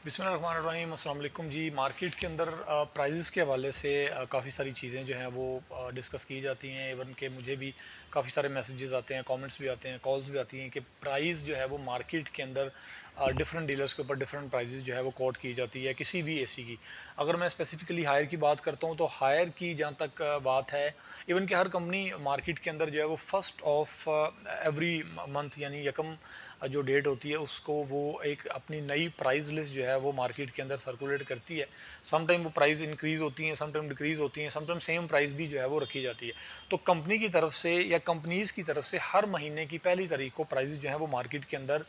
बिस्मिल्लाहिर्रहमानिर्रहीम अस्सलाम वालेकुम जी। मार्केट के अंदर प्राइजेज़ के हवाले से काफ़ी सारी चीज़ें जो हैं वो डिस्कस की जाती हैं। इवन के मुझे भी काफ़ी सारे मैसेजेस आते हैं, कमेंट्स भी आते हैं, कॉल्स भी आती हैं कि प्राइस जो है वो मार्केट के अंदर डिफरेंट डीलर्स के ऊपर डिफरेंट प्राइजेज़ जो है वो कोट की जाती है किसी भी एसी की। अगर मैं स्पेसिफिकली हायर की बात करता हूँ तो हायर की जहाँ तक बात है, इवन कि हर कंपनी मार्केट के अंदर जो है वो फर्स्ट ऑफ एवरी मंथ यानी यकम जो डेट होती है उसको वो एक अपनी नई प्राइस लिस्ट जो है वो मार्केट के अंदर सर्कुलेट करती है। सम टाइम वो प्राइस इंक्रीज़ होती हैं, सम टाइम डिक्रीज़ होती हैं, सम टाइम सेम प्राइस भी जो है वो रखी जाती है। तो कंपनी की तरफ से या कंपनीज़ की तरफ से हर महीने की पहली तारीख को प्राइस जो है वो मार्केट के अंदर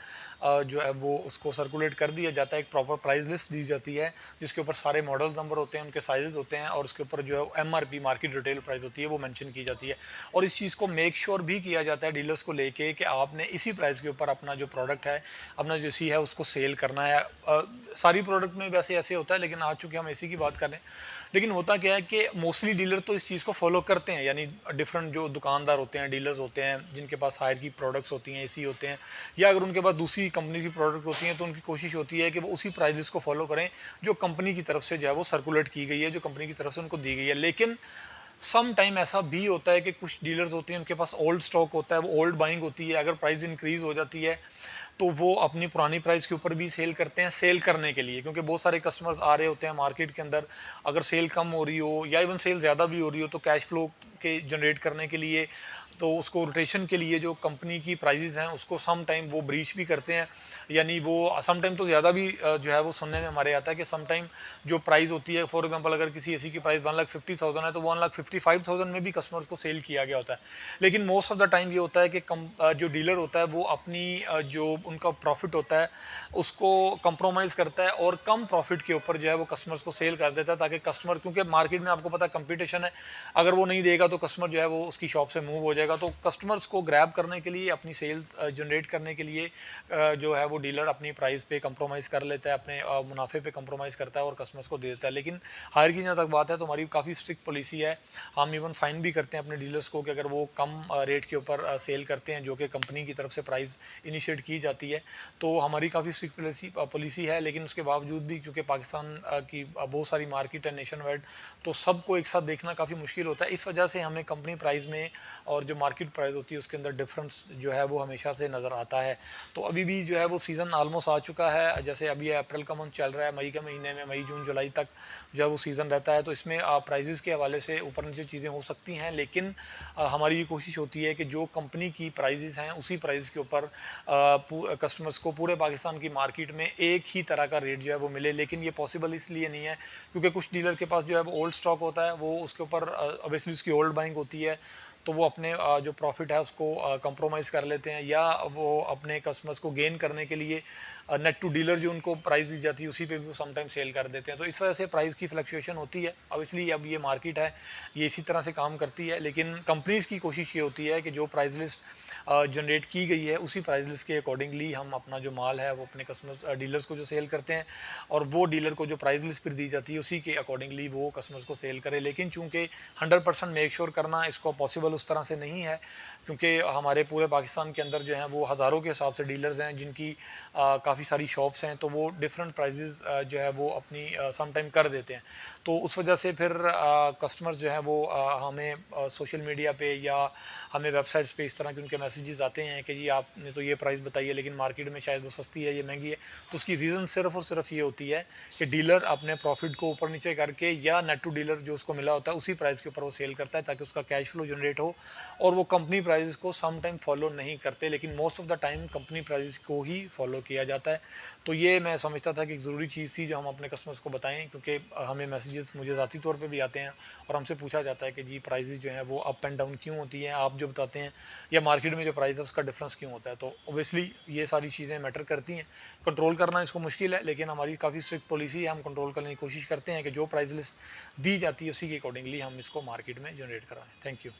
जो है वो उसको सर्कुलेट कर दिया जाता है। एक प्रॉपर प्राइस लिस्ट दी जाती है जिसके ऊपर सारे मॉडल नंबर होते हैं, उनके साइज़ होते हैं और उसके ऊपर जो है एमआरपी मार्केट रिटेल प्राइस होती है वो मेंशन की जाती है। और इस चीज़ को मेक श्योर भी किया जाता है डीलर्स को लेके कि आपने इसी प्राइस के ऊपर अपना जो प्रोडक्ट है, अपना जो एसी है उसको सेल करना है। सारी प्रोडक्ट में वैसे ऐसे होता है, लेकिन आज चूँकि हम एसी की बात कर रहे हैं, लेकिन होता क्या है कि मोस्टली डीलर तो इस चीज़ को फ़ॉलो करते हैं। यानी डिफरेंट जो दुकानदार होते हैं, डीलर्स होते हैं, जिनके पास हायर की प्रोडक्ट्स होती हैं, एसी होते हैं, या अगर उनके पास दूसरी कंपनी की प्रोडक्ट होती हैं, तो उनकी कोशिश होती है कि वो उसी प्राइस लिस्ट को फ़ॉलो करें, जो कंपनी की तरफ से जो है वो सर्कुलेट की गई है, जो कंपनी की तरफ से उनको दी गई है। लेकिन सम टाइम ऐसा भी होता है कि कुछ डीलर्स होते हैं, उनके पास ओल्ड स्टॉक होता है, वो ओल्ड बाइंग होती है। अगर प्राइस इंक्रीज़ हो जाती है तो वो अपनी पुरानी प्राइस के ऊपर भी सेल करते हैं, सेल करने के लिए, क्योंकि बहुत सारे कस्टमर्स आ रहे होते हैं मार्केट के अंदर। अगर सेल कम हो रही हो या इवन सेल ज़्यादा भी हो रही हो, तो कैश फ्लो के जनरेट करने के लिए, तो उसको रोटेशन के लिए जो कंपनी की प्राइजेस हैं उसको सम टाइम वो ब्रीच भी करते हैं। यानी वो सम टाइम तो ज़्यादा भी जो है वो सुनने में हमारे आता है कि सम टाइम जो प्राइस होती है, फॉर एग्जांपल अगर किसी एसी की प्राइस 1,50,000 है तो 1,55,000 में भी कस्टमर्स को सेल किया गया होता है। लेकिन मोस्ट ऑफ द टाइम ये होता है कि जो डीलर होता है वो अपनी जो उनका प्रॉफिट होता है उसको कंप्रोमाइज़ करता है और कम प्रॉफिट के ऊपर जो है वो कस्टमर्स को सेल कर देता है, ताकि कस्टमर, क्योंकि मार्केट में आपको पता है कंपटीशन है, अगर वो नहीं देगा तो कस्टमर जो है वो उसकी शॉप से मूव हो जाएगा। तो कस्टमर्स को ग्रैब करने के लिए, अपनी सेल्स जनरेट करने के लिए जो है वो डीलर अपनी प्राइस पे कंप्रोमाइज़ कर लेता है, अपने मुनाफे पे कंप्रोमाइज़ करता है और कस्टमर्स को दे देता है। लेकिन हायर की जहाँ तक बात है तो हमारी काफ़ी स्ट्रिक्ट पॉलिसी है। हम इवन फाइन भी करते हैं अपने डीलर्स को कि अगर वो कम रेट के ऊपर सेल करते हैं, जो कि कंपनी की तरफ से प्राइस इनिशिएट की जाती है, तो हमारी काफ़ी स्ट्रिक्ट पॉलिसी है। लेकिन उसके बावजूद भी, क्योंकि पाकिस्तान की बहुत सारी मार्केट है नेशन वाइड, तो सबको एक साथ देखना काफ़ी मुश्किल होता है। इस वजह से हमें कंपनी प्राइस में और जो मार्केट प्राइस होती है उसके अंदर डिफरेंस जो है वो हमेशा से नज़र आता है। तो अभी भी जो है वो सीज़न ऑलमोस्ट आ चुका है। जैसे अभी अप्रैल का मंथ चल रहा है, मई के महीने में, मई जून जुलाई तक जो है वो सीज़न रहता है, तो इसमें प्राइजेज़ के हवाले से ऊपर नीचे चीज़ें हो सकती हैं। लेकिन हमारी ये कोशिश होती है कि जो कंपनी की प्राइजेज़ हैं उसी प्राइस के ऊपर कस्टमर्स को पूरे पाकिस्तान की मार्केट में एक ही तरह का रेट जो है वो मिले। लेकिन ये पॉसिबल इसलिए नहीं है क्योंकि कुछ डीलर के पास जो है वो ओल्ड स्टॉक होता है, वो उसके ऊपर ऑब्वियसली उसकी ओल्ड बाइंग होती है, तो वो अपने जो प्रॉफिट है उसको कंप्रोमाइज़ कर लेते हैं, या वो अपने कस्टमर्स को गेन करने के लिए नेट टू डीलर जो उनको प्राइस दी जाती है उसी पे भी वो सम टाइम सेल कर देते हैं। तो इस वजह से प्राइस की फ्लक्चुएशन होती है। ऑब्वियसली अब ये मार्केट है, ये इसी तरह से काम करती है। लेकिन कंपनीज़ की कोशिश ये होती है कि जो प्राइस लिस्ट जनरेट की गई है उसी प्राइस लिस्ट के अकॉर्डिंगली हम अपना जो माल है वो अपने कस्टमर्स डीलर्स को जो सेल करते हैं, और वो डीलर को जो प्राइस लिस्ट फिर दी जाती है उसी के अकॉर्डिंगली वो कस्टमर्स को सेल करे। लेकिन चूँकि 100% मेक श्योर करना इसको पॉसिबल उस तरह से नहीं है, क्योंकि हमारे पूरे पाकिस्तान के अंदर जो है वो हज़ारों के हिसाब से डीलर्स हैं जिनकी काफ़ी सारी शॉप्स हैं, तो वो डिफरेंट प्राइजेज़ जो है वो अपनी सम टाइम कर देते हैं। तो उस वजह से फिर कस्टमर्स जो हैं वो हमें सोशल मीडिया पे या हमें वेबसाइट्स पे इस तरह के उनके मैसेजेस आते हैं कि जी आपने तो ये प्राइस बताई है लेकिन मार्केट में शायद वो सस्ती है, ये महंगी है। तो उसकी रीज़न सिर्फ़ और सिर्फ ये होती है कि डीलर अपने प्रॉफिट को ऊपर नीचे करके या नेट टू डीलर जो उसको मिला होता है उसी प्राइस के ऊपर वो सेल करता है, ताकि उसका कैश फ्लो जनरेट हो, और वो कंपनी प्राइसेस को सम टाइम फॉलो नहीं करते, लेकिन most of the time company prices को ही फॉलो किया जाता है। तो ये मैं समझता था कि एक ज़रूरी चीज़ थी जो हम अपने कस्टमर्स को बताएं, क्योंकि हमें मैसेजेस मुझे ज़ाती तौर पे भी आते हैं और हमसे पूछा जाता है कि जी प्राइसेस जो हैं वो अप एंड डाउन क्यों होती हैं, आप जो बताते हैं, या मार्केट में जो प्राइस है उसका डिफरेंस क्यों होता है। तो ऑब्वियसली ये सारी चीज़ें मैटर करती हैं। कंट्रोल करना इसको मुश्किल है, लेकिन हमारी काफ़ी स्ट्रिक्ट पॉलिसी है, हम कंट्रोल करने की कोशिश करते हैं कि जो प्राइस लिस्ट दी जाती है उसी के अकॉर्डिंगली हम इसको मार्केट में जनरेट कराएं। Thank you.